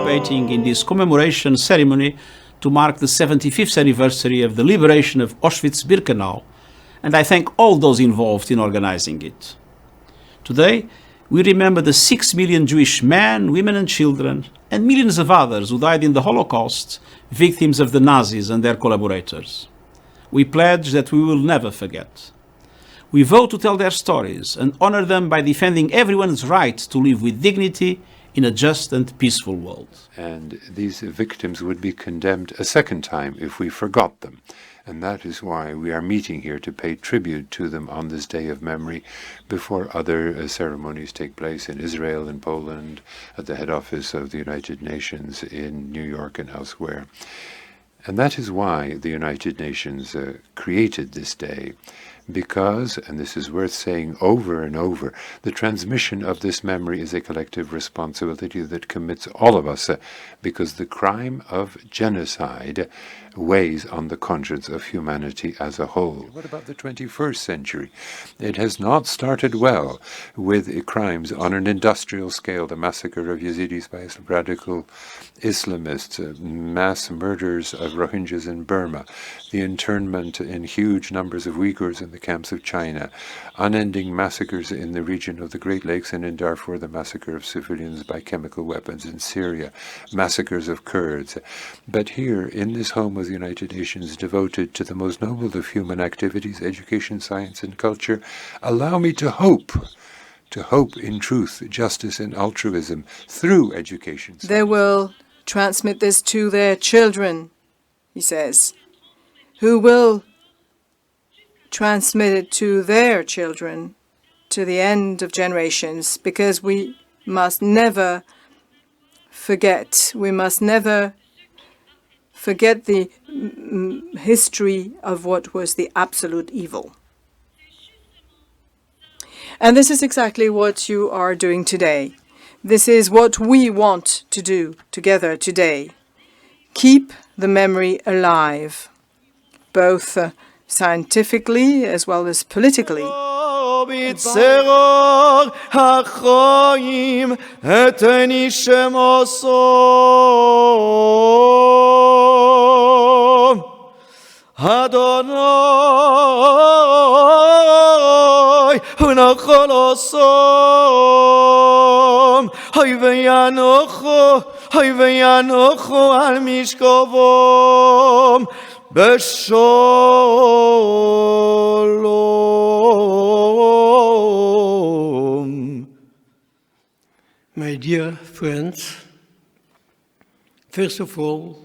participating in this commemoration ceremony to mark the 75th anniversary of the liberation of Auschwitz-Birkenau, and I thank all those involved in organizing it. Today, we remember the 6 million Jewish men, women and children, and millions of others who died in the Holocaust, victims of the Nazis and their collaborators. We pledge that we will never forget. We vow to tell their stories and honor them by defending everyone's right to live with dignity in a just and peaceful world. And these victims would be condemned a second time if we forgot them. And that is why we are meeting here to pay tribute to them on this day of memory before other ceremonies take place in Israel and Poland, at the head office of the United Nations in New York and elsewhere. And that is why the United Nations created this day, because, and this is worth saying over and over, the transmission of this memory is a collective responsibility that commits all of us, because the crime of genocide weighs on the conscience of humanity as a whole. What about the 21st century? It has not started well with crimes on an industrial scale, the massacre of Yazidis by radical Islamists, mass murders of Rohingyas in Burma, the internment in huge numbers of Uyghurs in the camps of China, unending massacres in the region of the Great Lakes and in Darfur, the massacre of civilians by chemical weapons in Syria, massacres of Kurds. But here, in this home of the United Nations devoted to the most noble of human activities, education, science, and culture, allow me to hope in truth, justice, and altruism through education. They will transmit this to their children, he says, who will transmit it to their children to the end of generations, because we must never forget. We must never forget the history of what was the absolute evil. And this is exactly what you are doing today. This is what we want to do together today. Keep the memory alive, both scientifically as well as politically. My dear friends, first of all,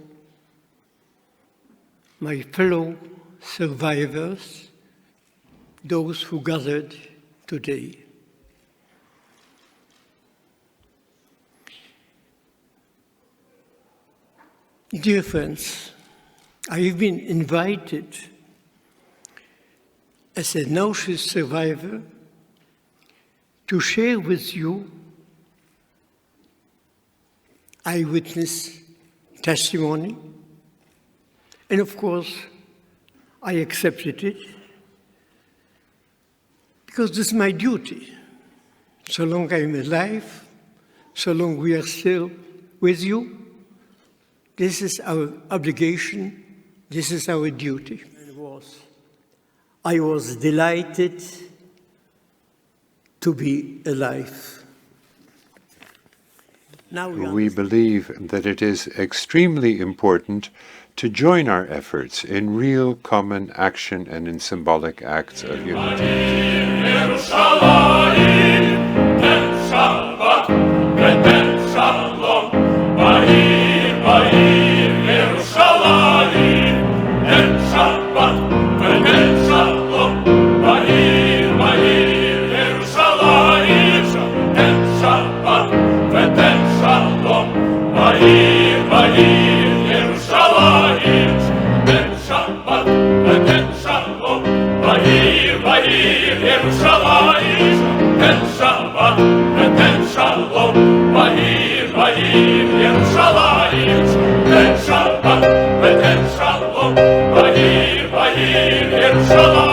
my fellow survivors, those who gathered today. Dear friends, I have been invited as an Auschwitz survivor to share with you eyewitness testimony, and of course I accepted it because this is my duty. So long I'm alive, so long we are still with you, this is our obligation, this is our duty. I was delighted to be alive. Now we believe that it is extremely important to join our efforts in real common action and in symbolic acts of unity. Shalom,